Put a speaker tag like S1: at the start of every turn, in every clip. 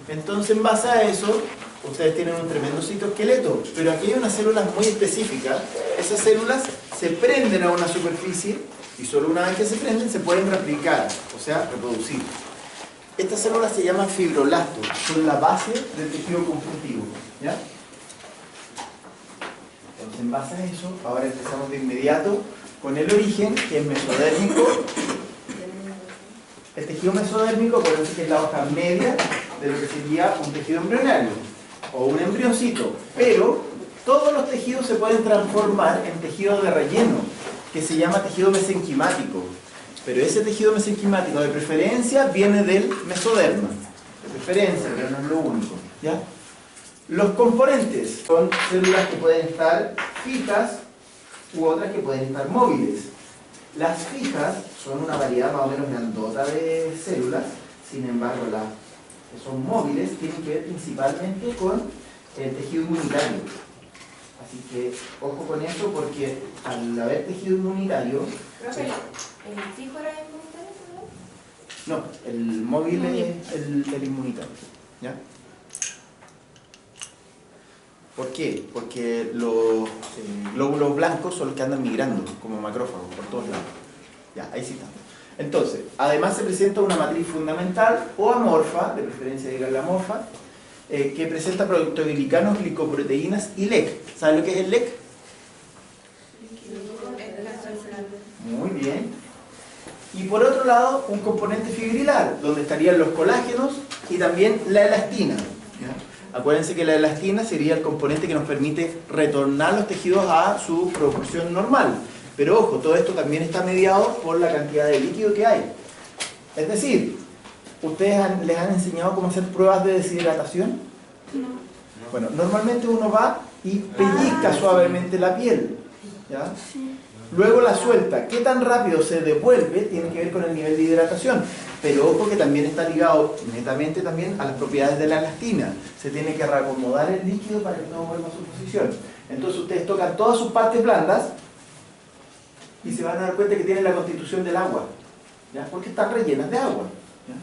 S1: Entonces, en base a eso, ustedes tienen un tremendo citoesqueleto. Pero aquí hay unas células muy específicas. Esas células se prenden a una superficie y solo una vez que se prenden se pueden replicar, o sea, reproducir. Estas células se llaman fibroblastos, son la base del tejido conjuntivo, ¿ya? Entonces, en base a eso, ahora empezamos de inmediato con el origen, que es mesodérmico. El tejido mesodérmico, acuérdense que es la hoja media de lo que sería un tejido embrionario o un embrioncito, pero todos los tejidos se pueden transformar en tejido de relleno, que se llama tejido mesenquimático. Pero ese tejido mesenquimático de preferencia viene del mesoderma, de preferencia, pero no es lo único, ¿ya? Los componentes son células que pueden estar fijas u otras que pueden estar móviles. Las fijas son una variedad más o menos grandota de células, sin embargo las que son móviles tienen que ver principalmente con el tejido inmunitario. Así que ojo con eso, porque al haber tejido inmunitario...
S2: ¿Profe, el fijo era inmunitario?
S1: No, el móvil es el inmunitario, ¿ya? ¿Por qué? Porque los glóbulos blancos son los que andan migrando como macrófagos por todos lados. Ya, ahí sí está. Entonces, además se presenta una matriz fundamental o amorfa, de preferencia digan la amorfa, que presenta proteoglicanos, glicoproteínas y LEC. ¿Saben lo que es el LEC? Muy bien. Y por otro lado, un componente fibrilar, donde estarían los colágenos y también la elastina, ¿ya? Acuérdense que la elastina sería el componente que nos permite retornar los tejidos a su proporción normal. Pero ojo, todo esto también está mediado por la cantidad de líquido que hay. Es decir, ¿ustedes les han enseñado cómo hacer pruebas de deshidratación?
S2: No.
S1: Bueno, normalmente uno va y pellizca suavemente la piel, ¿ya? Luego la suelta. ¿Qué tan rápido se devuelve? Tiene que ver con el nivel de hidratación. Pero ojo que también está ligado netamente también a las propiedades de la elastina. Se tiene que reacomodar el líquido para que todo vuelva a su posición. Entonces ustedes tocan todas sus partes blandas y se van a dar cuenta que tienen la constitución del agua, ¿ya? Porque están rellenas de agua, ¿ya?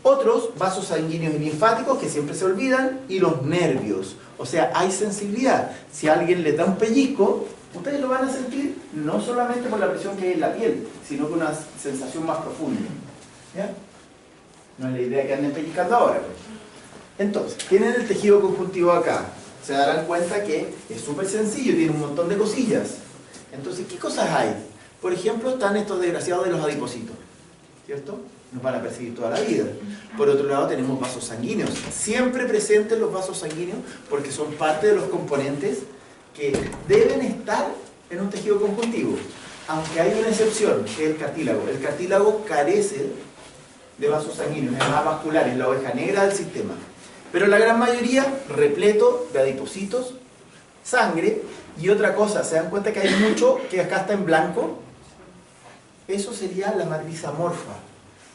S1: Otros, vasos sanguíneos y linfáticos, que siempre se olvidan, y los nervios. O sea, hay sensibilidad. Si a alguien le da un pellizco, ustedes lo van a sentir no solamente por la presión que hay en la piel, sino con una sensación más profunda, ¿ya? No es la idea que anden pellizcando ahora, pues. Entonces, tienen el tejido conjuntivo acá. Se darán cuenta que es súper sencillo, tiene un montón de cosillas. Entonces, ¿qué cosas hay? Por ejemplo, están estos desgraciados de los adipocitos, ¿cierto? Nos van a perseguir toda la vida. Por otro lado, tenemos vasos sanguíneos. Siempre presentes los vasos sanguíneos porque son parte de los componentes que deben estar en un tejido conjuntivo. Aunque hay una excepción, que es el cartílago. El cartílago carece de vasos sanguíneos, es más vascular, es la oveja negra del sistema. Pero la gran mayoría, repleto de adipocitos, sangre. Y otra cosa, ¿se dan cuenta que hay mucho que acá está en blanco? Eso sería la matriz amorfa.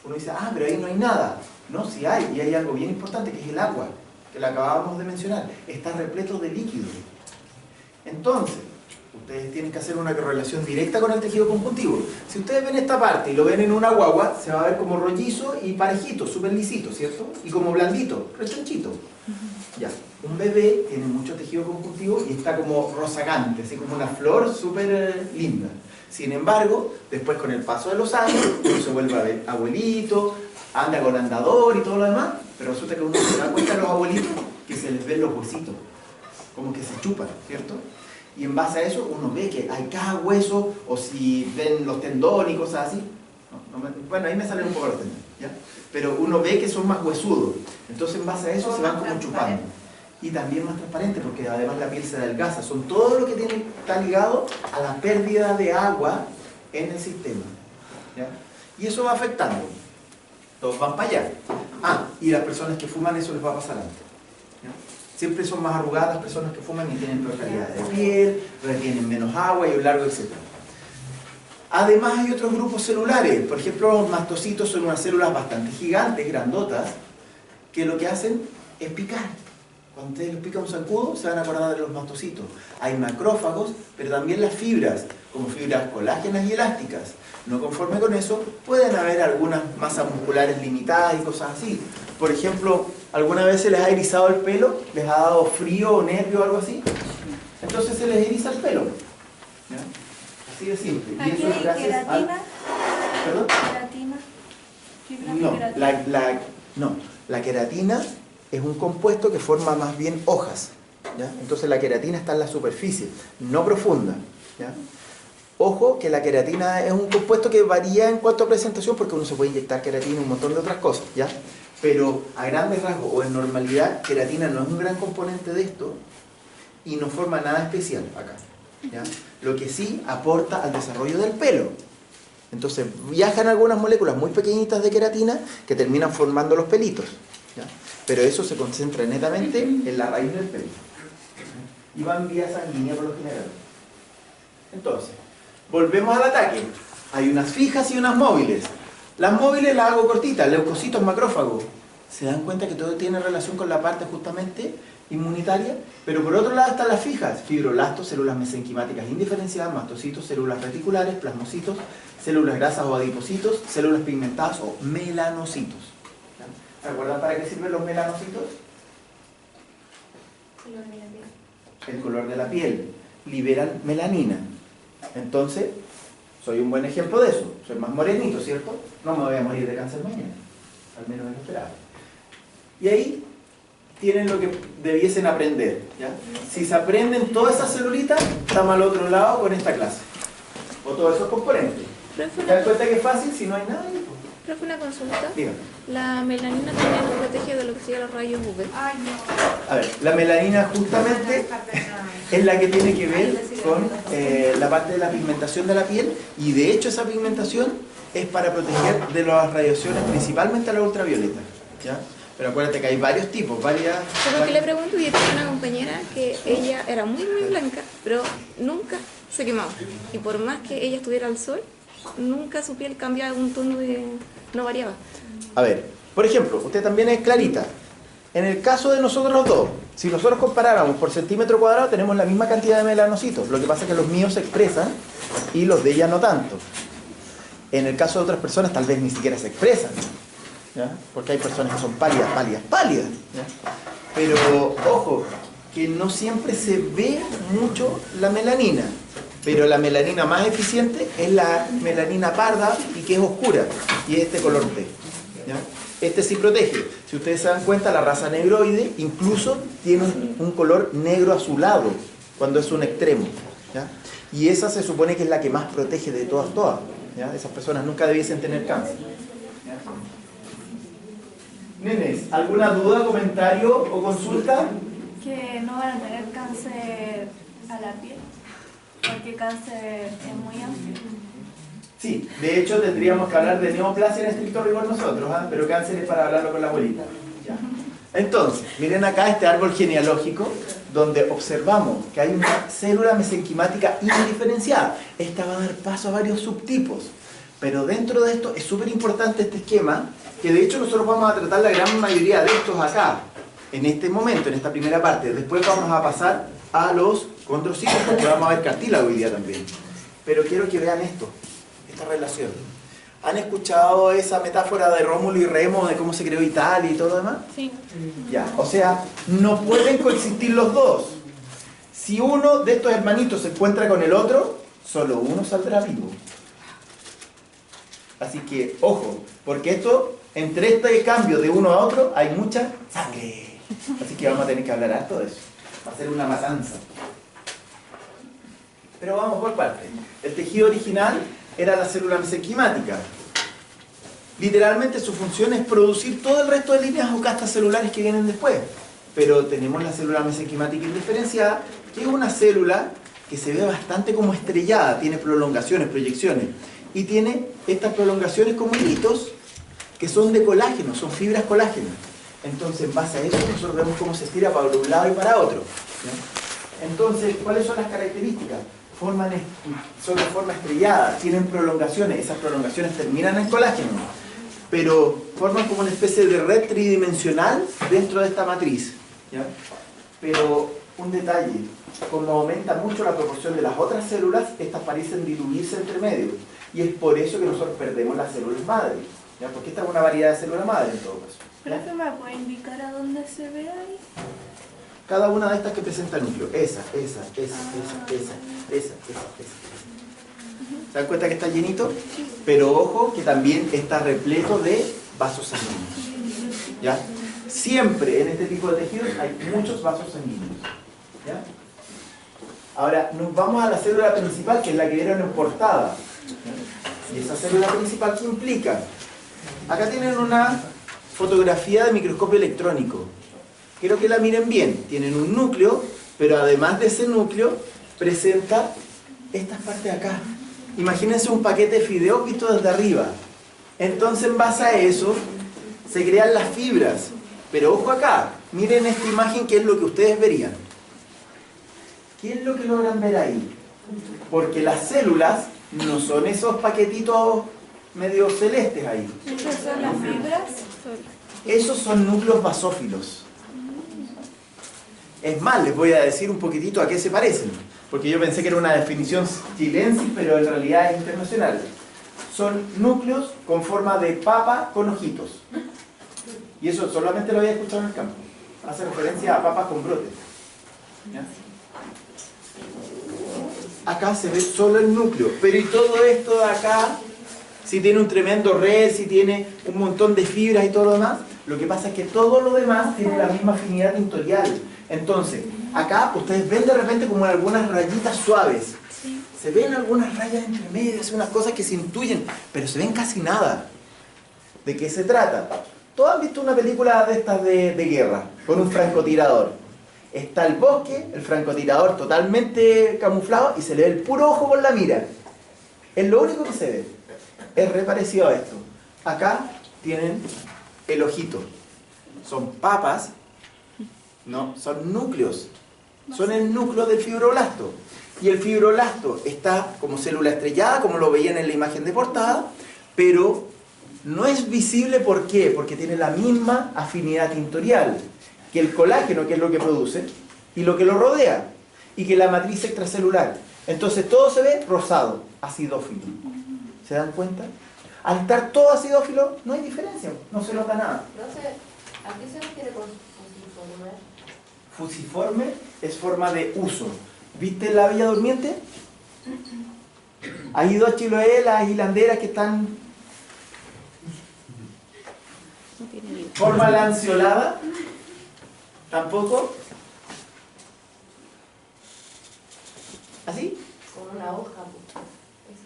S1: Uno dice, ah, pero ahí no hay nada. No, sí hay, y hay algo bien importante que es el agua, que la acabábamos de mencionar. Está repleto de líquido. Entonces, ustedes tienen que hacer una correlación directa con el tejido conjuntivo. Si ustedes ven esta parte y lo ven en una guagua, se va a ver como rollizo y parejito, súper lisito, ¿cierto? Y como blandito, rechonchito. Ya, un bebé tiene mucho tejido conjuntivo y está como rozagante, así como una flor súper linda. Sin embargo, después con el paso de los años, uno se vuelve abuelito, anda con andador y todo lo demás, pero resulta que uno se da cuenta a los abuelitos que se les ven los huesitos, como que se chupan, ¿cierto? Y en base a eso uno ve que hay cada hueso, o si ven los tendones y cosas así. Bueno, ahí me salen un poco los tendones, ¿ya? Pero uno ve que son más huesudos. Entonces en base a eso se van como chupando. Y también más transparente, porque además la piel se adelgaza. Son todo lo que está ligado a la pérdida de agua en el sistema, ¿ya? Y eso va afectando. Todos van para allá. Ah, y las personas que fuman, eso les va a pasar antes, ¿ya? Siempre son más arrugadas las personas que fuman y tienen peor calidad de piel, retienen menos agua y un largo etcétera. Además hay otros grupos celulares. Por ejemplo, los mastocitos son unas células bastante gigantes, grandotas, que lo que hacen es picar. Cuando ustedes les pican un zancudo, se van a acordar de los mastocitos. Hay macrófagos, pero también las fibras, como fibras colágenas y elásticas. No conforme con eso, pueden haber algunas masas musculares limitadas y cosas así. Por ejemplo, ¿alguna vez se les ha erizado el pelo? ¿Les ha dado frío o nervio o algo así? Entonces se les eriza el pelo. ¿Ya? Así de simple. Y
S2: ¿Aquí
S1: eso es
S2: hay
S1: gracias
S2: queratina?
S1: ¿Perdón?
S2: ¿Queratina? ¿Fibra de
S1: No,
S2: queratina?
S1: no, la queratina es un compuesto que forma más bien hojas. ¿Ya? Entonces la queratina está en la superficie, no profunda. ¿Ya? Ojo que la queratina es un compuesto que varía en cuanto a presentación porque uno se puede inyectar queratina y un montón de otras cosas, ¿ya? Pero a grandes rasgos o en normalidad, queratina no es un gran componente de esto y no forma nada especial acá, ¿ya? Lo que sí aporta al desarrollo del pelo. Entonces viajan algunas moléculas muy pequeñitas de queratina que terminan formando los pelitos, ¿ya? Pero eso se concentra netamente en la raíz del pelo y va en vía sanguínea por lo general. Entonces, volvemos al ataque. Hay unas fijas y unas móviles. Las móviles las hago cortitas, leucocitos, macrófagos. ¿Se dan cuenta que todo tiene relación con la parte justamente inmunitaria? Pero por otro lado están las fijas, fibroblastos, células mesenquimáticas indiferenciadas, mastocitos, células reticulares, plasmocitos, células grasas o adipocitos, células pigmentadas o melanocitos. ¿Se acuerdan para qué sirven los melanocitos? El color de la piel. Liberan melanina. Entonces, soy un buen ejemplo de eso. Soy más morenito, ¿cierto? No me voy a morir de cáncer mañana. Al menos es lo esperado. Y ahí tienen lo que debiesen aprender, ¿ya? Si se aprenden todas esas celulitas, estamos al otro lado con esta clase. O todos esos componentes. ¿Te das cuenta que es fácil si no hay nada?
S3: Profe, una consulta.
S1: Dígame.
S3: La melanina también nos protege de lo que sería los rayos UV.
S2: Ay, no.
S1: A ver, la melanina justamente es la que tiene que ver con la parte de la pigmentación de la piel y de hecho esa pigmentación es para proteger de las radiaciones, principalmente a la ultravioleta, ¿ya? Pero acuérdate que hay varios tipos, varias...
S3: Porque le pregunto, yo tenía una compañera que ella era muy blanca, pero nunca se quemaba. Y por más que ella estuviera al sol, nunca su piel cambiaba un tono de... no variaba.
S1: A ver, por ejemplo, usted también es clarita. En el caso de nosotros los dos, si nosotros comparáramos por centímetro cuadrado, tenemos la misma cantidad de melanocitos. Lo que pasa es que los míos se expresan y los de ella no tanto. En el caso de otras personas tal vez ni siquiera se expresan, ¿ya? Porque hay personas que son pálidas, ¿ya? Pero, ojo, que no siempre se ve mucho la melanina. Pero la melanina más eficiente es la melanina parda y que es oscura. Y es este color té, ¿ya? Este sí protege. Si ustedes se dan cuenta, la raza negroide incluso tiene un color negro azulado cuando es un extremo, ¿ya? Y esa se supone que es la que más protege de todas, ¿ya? Esas personas nunca debiesen tener cáncer, ¿ya? Nenes, ¿alguna duda, comentario o consulta?
S2: Que no van a tener cáncer a la piel, porque cáncer es muy amplio.
S1: Sí, de hecho tendríamos que hablar de neoplasia en estricto rigor nosotros, ¿eh? Pero cáncer es para hablarlo con la abuelita. ¿Ya? Entonces, miren acá este árbol genealógico donde observamos que hay una célula mesenquimática indiferenciada. Esta va a dar paso a varios subtipos. Pero dentro de esto es súper importante este esquema, que de hecho nosotros vamos a tratar la gran mayoría de estos acá, en este momento, en esta primera parte. Después vamos a pasar a los condrocitos, porque vamos a ver cartílago hoy día también. Pero quiero que vean esto, esta relación. ¿Han escuchado esa metáfora de Rómulo y Remo, de cómo se creó Italia y todo lo demás?
S3: Sí.
S1: Ya, o sea, no pueden coexistir los dos. Si uno de estos hermanitos se encuentra con el otro, solo uno saldrá vivo. Así que, ojo, porque esto, entre este cambio de uno a otro, hay mucha sangre. Así que vamos a tener que hablar harto de eso. Va a ser una matanza. Pero vamos por partes. El tejido original era la célula mesenquimática. Literalmente su función es producir todo el resto de líneas o castas celulares que vienen después. Pero tenemos la célula mesenquimática indiferenciada, que es una célula que se ve bastante como estrellada, tiene prolongaciones, proyecciones. Y tiene estas prolongaciones como hilitos que son de colágeno, son fibras colágenas. Entonces, en base a eso, nosotros vemos cómo se estira para un lado y para otro, ¿ya? Entonces, ¿cuáles son las características? Son de forma estrellada, tienen prolongaciones, esas prolongaciones terminan en colágeno, pero forman como una especie de red tridimensional dentro de esta matriz, ¿ya? Pero un detalle, como aumenta mucho la proporción de las otras células, estas parecen diluirse entre medio, y es por eso que nosotros perdemos las células madre. ¿ya? Porque esta es una variedad de célula madre en todo caso. ¿Ya?
S2: Profe, ¿me puede indicar a dónde se ve ahí?
S1: Cada una de estas que presenta núcleo. Esa. ¿Se dan cuenta que está llenito? Pero ojo que también está repleto de vasos sanguíneos. ¿Ya? Siempre en este tipo de tejidos hay muchos vasos sanguíneos. ¿Ya? Ahora nos vamos a la célula principal, que es la que vieron en portada. ¿Ya? Y esa célula principal, ¿qué implica? Acá tienen una fotografía de microscopio electrónico. Quiero que la miren bien. Tienen un núcleo, pero además de ese núcleo, presenta estas partes de acá. Imagínense un paquete de fideos visto desde arriba. Entonces, en base a eso, se crean las fibras. Pero ojo acá, miren esta imagen, que es lo que ustedes verían. ¿Qué es lo que logran ver ahí? Porque las células no son esos paquetitos medio celestes ahí.
S2: ¿Esas son las fibras?
S1: Esos son núcleos basófilos. Es más, les voy a decir un poquitito a qué se parecen. Porque yo pensé que era una definición chilensis, pero en realidad es internacional. Son núcleos con forma de papa con ojitos. Y eso solamente lo había escuchado en el campo. Hace referencia a papas con brotes. ¿Ya? Acá se ve solo el núcleo. Pero y todo esto de acá, si tiene un tremendo red, si tiene un montón de fibras y todo lo demás, lo que pasa es que todo lo demás tiene la misma afinidad tintorial. Entonces, acá ustedes ven de repente como algunas rayitas suaves.
S2: Sí.
S1: Se ven algunas rayas entre medio, unas cosas que se intuyen, pero se ven casi nada. ¿De qué se trata? Todos han visto una película de estas de guerra, con un francotirador. Está el bosque, el francotirador totalmente camuflado y se le ve el puro ojo por la mira. Es lo único que se ve. Es re parecido a esto. Acá tienen el ojito. Son papas. No, son núcleos. Son el núcleo del fibroblasto. Y el fibroblasto está como célula estrellada, como lo veían en la imagen de portada, pero no es visible. ¿Por qué? Porque tiene la misma afinidad tintorial que el colágeno, que es lo que produce, y lo que lo rodea, y que la matriz extracelular. Entonces todo se ve rosado, acidófilo. ¿Se dan cuenta? Al estar todo acidófilo, no hay diferencia, no se nota nada.
S4: Entonces, ¿a qué se refiere con fusiforme?
S1: Fusiforme es forma de uso. ¿Viste la Bella Durmiente? Hay dos Chiloé, las hilanderas que están... Forma lanceolada. ¿Tampoco? ¿Así?
S4: Como una hoja. Pues.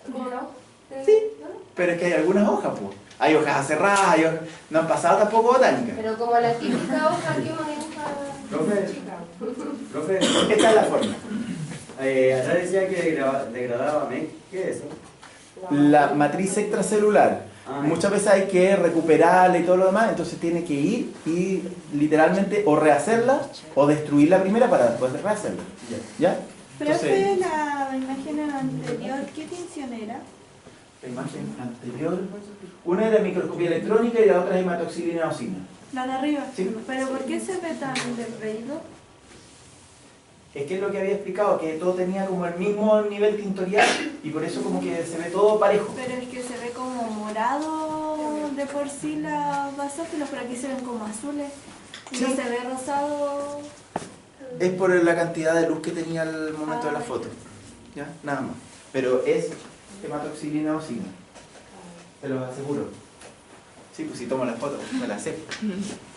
S4: ¿Es como una hoja?
S1: Sí.
S4: ¿No?
S1: Pero es que hay algunas hojas, pues. Hay hojas aserradas, hay hojas... No han pasado tampoco botánicas.
S4: Pero como la típica hoja que uno dibuja
S5: Profe.
S4: chica.
S5: Profe,
S1: Esta es la forma.
S5: acá decía que degradaba MEC. ¿Qué es eso?
S1: La matriz extracelular. Muchas veces hay que recuperarla y todo lo demás, entonces tiene que ir y literalmente o rehacerla o destruir la primera para después rehacerla. ¿Ya?
S2: Profe, la imagen anterior, ¿qué tinción era?
S1: La imagen anterior, una era microscopía electrónica y la otra es hematoxilina eosina.
S2: La de arriba.
S1: Sí.
S2: ¿Pero por qué se ve tan desveído?
S1: Es que es lo que había explicado, que todo tenía como el mismo nivel tintorial y por eso como que se ve todo parejo.
S2: Pero es que se ve como morado de por sí las basófilos, pero aquí se ven como azules. Y
S1: Sí.
S2: no se ve rosado.
S1: Es por la cantidad de luz que tenía al momento de la foto. ¿Ya? Nada más. Pero es hematoxilina eosina. Te lo aseguro. Sí, pues si tomo la foto, me la sé.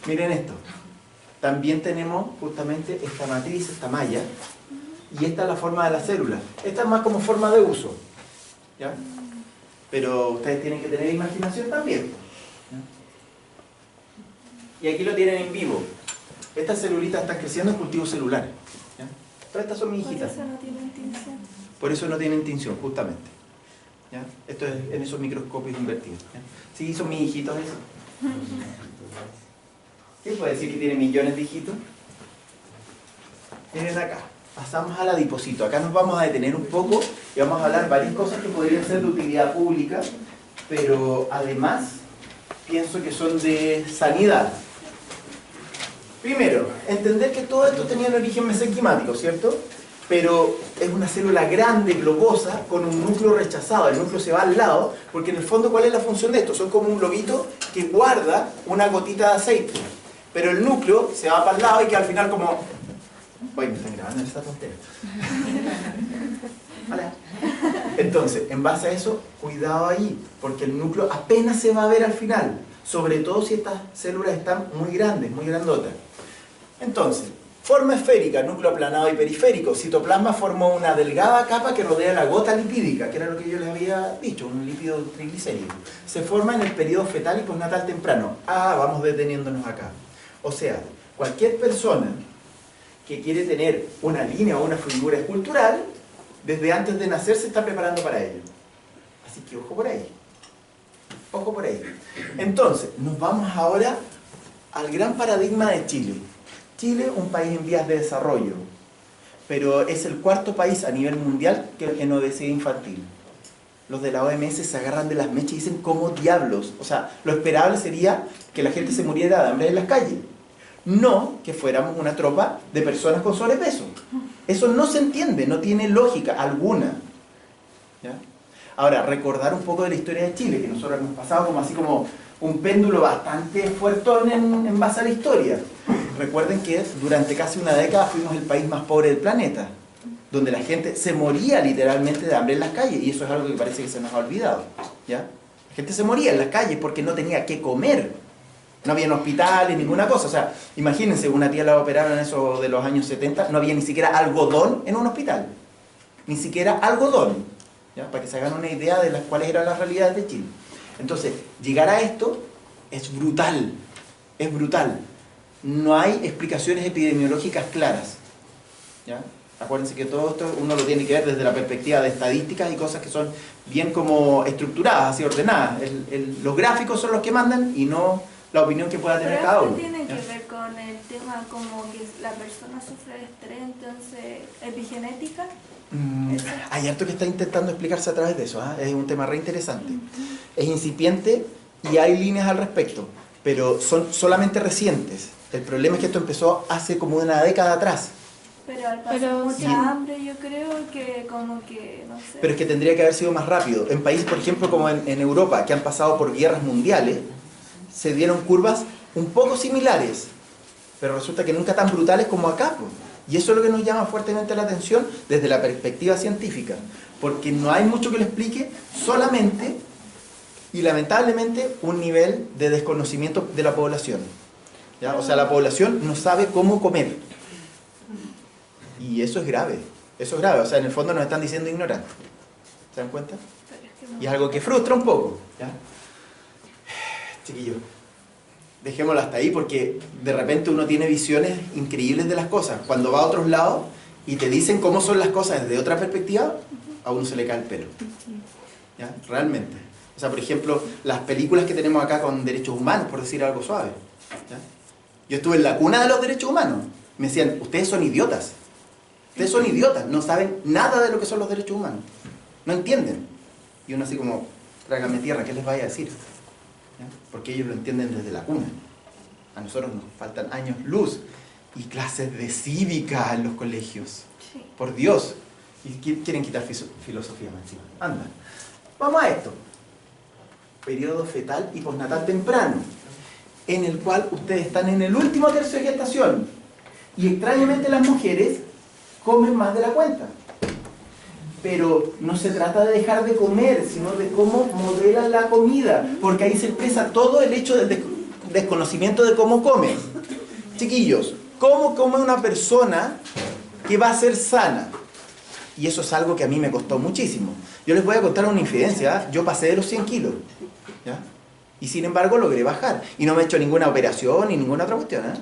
S1: Miren esto. También tenemos justamente esta matriz, esta malla, y esta es la forma de la célula. Esta es más como forma de uso. ¿Ya? Pero ustedes tienen que tener imaginación también. ¿Ya? Y aquí lo tienen en vivo. Estas celulitas están creciendo en cultivos celulares. ¿Ya? Todas estas son mis
S2: Por
S1: hijitas.
S2: eso no tienen tinción.
S1: Por eso no tienen tinción, justamente. ¿Ya? Esto es en esos microscopios invertidos. ¿Ya? Sí, son mis hijitos esos. ¿Quién puede decir que tiene millones de hijitos? Miren acá. Pasamos al adipocito. Acá nos vamos a detener un poco y vamos a hablar varias cosas que podrían ser de utilidad pública, pero además pienso que son de sanidad. Primero, entender que todo esto tenía un origen mesenquimático, ¿cierto? pero es una célula grande, globosa, con un núcleo rechazado. El núcleo se va al lado, porque en el fondo, ¿cuál es la función de esto? Son como un globito que guarda una gotita de aceite. Pero el núcleo se va para el lado y que al final como... Oye, me están grabando en esta tontera. Hola. Entonces, en base a eso, cuidado ahí, porque el núcleo apenas se va a ver al final, sobre todo si estas células están muy grandes, muy grandotas. Entonces, forma esférica, núcleo aplanado y periférico. Citoplasma forma una delgada capa que rodea la gota lipídica, que era lo que yo les había dicho, un lípido triglicérido. Se forma en el periodo fetal y postnatal temprano. Vamos deteniéndonos acá. O sea, cualquier persona que quiere tener una línea o una figura escultural, desde antes de nacer se está preparando para ello. Así que ojo por ahí. Ojo por ahí. Entonces, nos vamos ahora al gran paradigma de Chile. Chile, un país en vías de desarrollo, pero es el cuarto país a nivel mundial en obesidad infantil. Los de la OMS se agarran de las mechas y dicen, ¿cómo diablos? O sea, lo esperable sería que la gente se muriera de hambre en las calles. No que fuéramos una tropa de personas con sobrepeso. Eso no se entiende, no tiene lógica alguna. ¿Ya? Ahora, recordar un poco de la historia de Chile, que nosotros hemos pasado como así como un péndulo bastante fuertón en base a la historia. Recuerden que durante casi una década fuimos el país más pobre del planeta, donde la gente se moría literalmente de hambre en las calles, y eso es algo que parece que se nos ha olvidado. ¿Ya? La gente se moría en las calles porque no tenía qué comer. No había hospitales, ninguna cosa. O sea, imagínense, una tía la operaron en eso de los años 70, no había ni siquiera algodón en un hospital. Ni siquiera algodón. ¿Ya? Para que se hagan una idea de cuáles eran las realidades de Chile. Entonces, llegar a esto es brutal. Es brutal. No hay explicaciones epidemiológicas claras. ¿Ya? Acuérdense que todo esto uno lo tiene que ver desde la perspectiva de estadísticas y cosas que son bien como estructuradas, así ordenadas. Los gráficos son los que mandan y no la opinión que pueda tener cada uno.
S2: Pero tiene
S1: ¿Ya?
S2: que ver con el tema como que la persona sufre de estrés, entonces, epigenética.
S1: Hay harto que está intentando explicarse a través de eso. Es un tema re interesante. Es incipiente y hay líneas al respecto, pero son solamente recientes. El problema es que esto empezó hace como una década atrás.
S2: Pero al pasar mucha hambre, yo creo que como que, no sé.
S1: Pero es que tendría que haber sido más rápido. En países, por ejemplo, como en Europa, que han pasado por guerras mundiales, se dieron curvas un poco similares, pero resulta que nunca tan brutales como acá, pues. Y eso es lo que nos llama fuertemente la atención desde la perspectiva científica, porque no hay mucho que lo explique, solamente y lamentablemente un nivel de desconocimiento de la población. ¿Ya? O sea, la población no sabe cómo comer. Y eso es grave. Eso es grave. O sea, en el fondo nos están diciendo ignorantes. ¿Se dan cuenta? Y es algo que frustra un poco. ¿Ya? Chiquillos, dejémoslo hasta ahí porque de repente uno tiene visiones increíbles de las cosas. Cuando va a otros lados y te dicen cómo son las cosas desde otra perspectiva, a uno se le cae el pelo. ¿Ya? Realmente. O sea, por ejemplo, las películas que tenemos acá con derechos humanos, por decir algo suave. ¿Ya? Yo estuve en la cuna de los derechos humanos. Me decían, ustedes son idiotas. Ustedes son idiotas, no saben nada de lo que son los derechos humanos. No entienden. Y uno así como, trágame tierra, ¿qué les vaya a decir? ¿Ya? Porque ellos lo entienden desde la cuna. A nosotros nos faltan años luz y clases de cívica en los colegios.
S2: Sí.
S1: Por Dios. Y quieren quitar filosofía más encima. Anda. Vamos a esto. Periodo fetal y postnatal temprano, en el cual ustedes están en el último tercio de gestación. Y extrañamente las mujeres comen más de la cuenta. Pero no se trata de dejar de comer, sino de cómo modelan la comida, porque ahí se expresa todo el hecho del desconocimiento de cómo come. Chiquillos, ¿cómo come una persona que va a ser sana? Y eso es algo que a mí me costó muchísimo. Yo les voy a contar una infidencia, ¿eh? Yo pasé de los 100 kilos, ¿ya? Y sin embargo logré bajar. Y no me he hecho ninguna operación ni ninguna otra cuestión, ¿eh?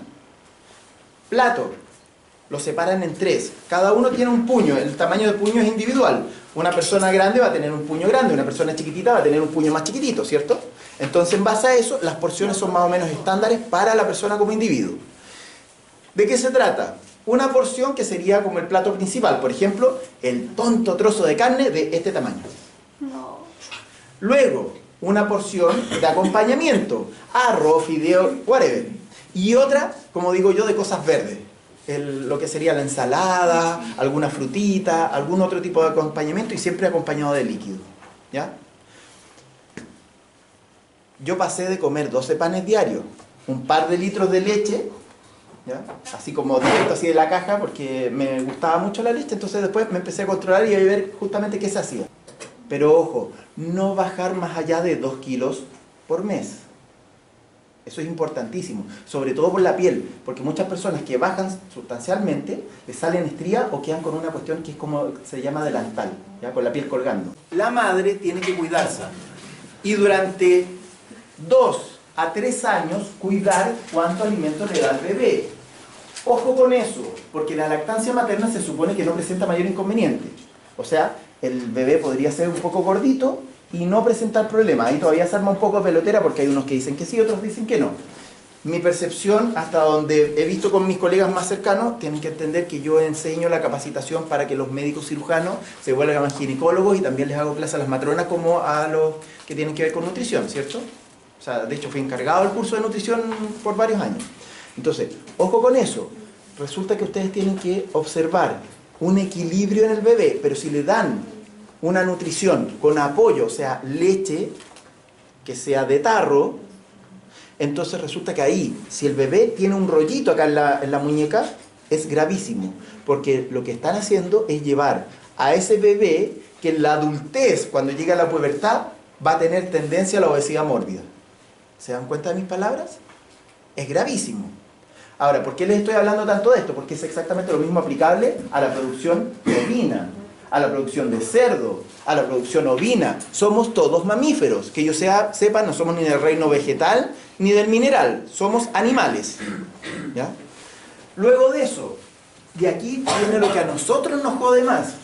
S1: Plato. Lo separan en 3. Cada uno tiene un puño. El tamaño del puño es individual. Una persona grande va a tener un puño grande, una persona chiquitita va a tener un puño más chiquitito, ¿cierto? Entonces, en base a eso, las porciones son más o menos estándares para la persona como individuo. ¿De qué se trata? Una porción que sería como el plato principal. Por ejemplo, el tonto trozo de carne de este tamaño.
S2: No.
S1: Luego, una porción de acompañamiento. Arroz, fideo, whatever. Y otra, como digo yo, de cosas verdes. lo que sería la ensalada, alguna frutita, algún otro tipo de acompañamiento y siempre acompañado de líquido, ¿ya? Yo pasé de comer 12 panes diarios, un par de litros de leche, ¿ya? Así como directo, así de la caja, porque me gustaba mucho la leche, entonces después me empecé a controlar y a ver justamente qué se hacía. Pero ojo, no bajar más allá de 2 kilos por mes. Eso es importantísimo, sobre todo por la piel, porque muchas personas que bajan sustancialmente les salen estrías o quedan con una cuestión que es como se llama delantal, ¿ya? Con la piel colgando. La madre tiene que cuidarse y durante 2 a 3 años cuidar cuánto alimento le da al bebé. Ojo con eso, porque la lactancia materna se supone que no presenta mayor inconveniente. O sea, el bebé podría ser un poco gordito y no presentar problemas. Ahí todavía se arma un poco de pelotera porque hay unos que dicen que sí, otros dicen que no. Mi percepción, hasta donde he visto con mis colegas más cercanos, tienen que entender que yo enseño la capacitación para que los médicos cirujanos se vuelvan ginecólogos y también les hago clases a las matronas como a los que tienen que ver con nutrición, ¿cierto? O sea, de hecho fui encargado del curso de nutrición por varios años. Entonces, ojo con eso. Resulta que ustedes tienen que observar un equilibrio en el bebé, pero si le dan una nutrición con apoyo, o sea, leche que sea de tarro, entonces resulta que ahí, si el bebé tiene un rollito acá en la muñeca, es gravísimo, porque lo que están haciendo es llevar a ese bebé que en la adultez, cuando llega a la pubertad, va a tener tendencia a la obesidad mórbida. ¿Se dan cuenta de mis palabras? Es gravísimo. Ahora, ¿por qué les estoy hablando tanto de esto? Porque es exactamente lo mismo aplicable a la producción bovina, a la producción de cerdo, a la producción ovina. Somos todos mamíferos. Que yo sepa, no somos ni del reino vegetal ni del mineral. Somos animales. ¿Ya? Luego de eso, de aquí viene lo que a nosotros nos jode más.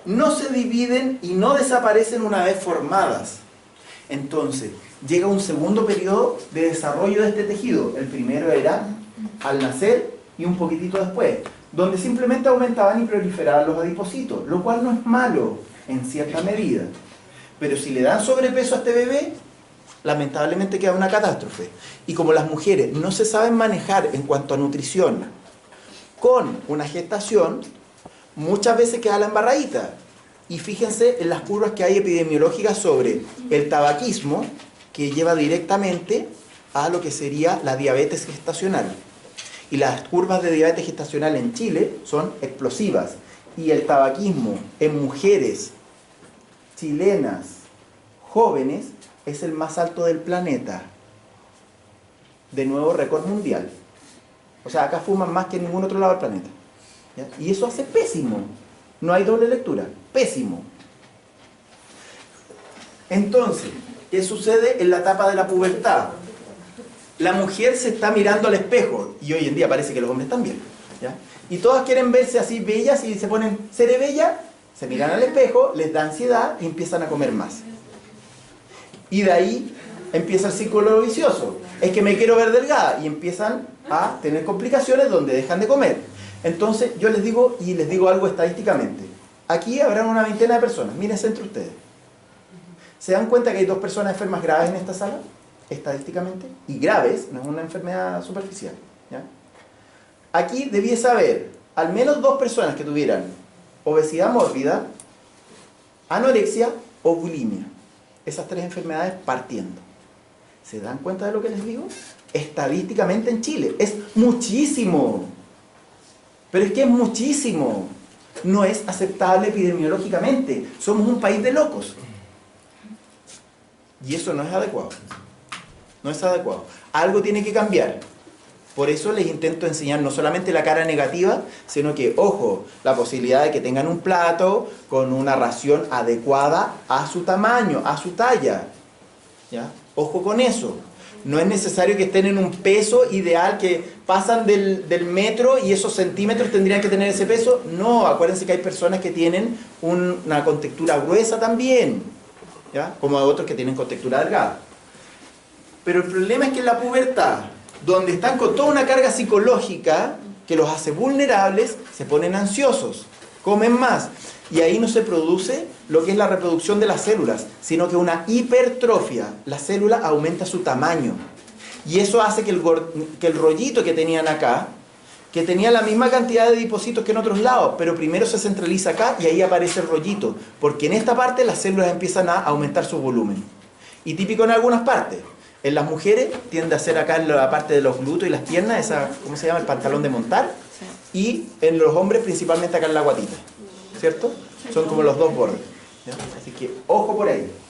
S1: No se dividen y no desaparecen una vez formadas. Entonces, llega un segundo periodo de desarrollo de este tejido. El primero era al nacer y un poquitito después, donde simplemente aumentaban y proliferaban los adipocitos, lo cual no es malo en cierta medida. Pero si le dan sobrepeso a este bebé, lamentablemente queda una catástrofe. Y como las mujeres no se saben manejar en cuanto a nutrición con una gestación, muchas veces queda la embarradita. Y fíjense en las curvas que hay epidemiológicas sobre el tabaquismo, que lleva directamente a lo que sería la diabetes gestacional. Y las curvas de diabetes gestacional en Chile son explosivas. Y el tabaquismo en mujeres chilenas jóvenes es el más alto del planeta. De nuevo, récord mundial. O sea, acá fuman más que en ningún otro lado del planeta. ¿Ya? Y eso hace pésimo. No hay doble lectura. Pésimo. Entonces, ¿qué sucede en la etapa de la pubertad? La mujer se está mirando al espejo, y hoy en día parece que los hombres también, ¿ya? Y todas quieren verse así bellas y se ponen, ¿seré bella? Se miran al espejo, les da ansiedad y empiezan a comer más. Y de ahí empieza el círculo vicioso. Es que me quiero ver delgada y empiezan a tener complicaciones donde dejan de comer. Entonces yo les digo, y les digo algo estadísticamente. Aquí habrán una veintena de personas, mírense entre ustedes. ¿Se dan cuenta que hay 2 personas enfermas graves en esta sala? Estadísticamente, y graves, no es una enfermedad superficial, ¿ya? Aquí debiese haber al menos 2 personas que tuvieran obesidad mórbida, anorexia o bulimia. Esas 3 enfermedades partiendo. ¿Se dan cuenta de lo que les digo? Estadísticamente en Chile es muchísimo, pero es que es muchísimo. No es aceptable epidemiológicamente. Somos un país de locos y eso no es adecuado. No es adecuado. Algo tiene que cambiar. Por eso les intento enseñar no solamente la cara negativa, sino que, ojo, la posibilidad de que tengan un plato con una ración adecuada a su tamaño, a su talla. ¿Ya? Ojo con eso. No es necesario que estén en un peso ideal, que pasan del metro y esos centímetros tendrían que tener ese peso. No, acuérdense que hay personas que tienen una contextura gruesa también, ¿ya? Como hay otros que tienen contextura delgada. Pero el problema es que en la pubertad, donde están con toda una carga psicológica que los hace vulnerables, se ponen ansiosos, comen más. Y ahí no se produce lo que es la reproducción de las células, sino que una hipertrofia. La célula aumenta su tamaño. Y eso hace que el rollito que tenían acá que tenía la misma cantidad de adipocitos que en otros lados, pero primero se centraliza acá y ahí aparece el rollito, porque en esta parte las células empiezan a aumentar su volumen. Y típico en algunas partes. En las mujeres tiende a ser acá en la parte de los glúteos y las piernas, esa, ¿cómo se llama? El pantalón de montar. Y en los hombres principalmente acá en la guatita, ¿cierto? Son como los dos bordes, ¿ya? Así que ojo por ahí.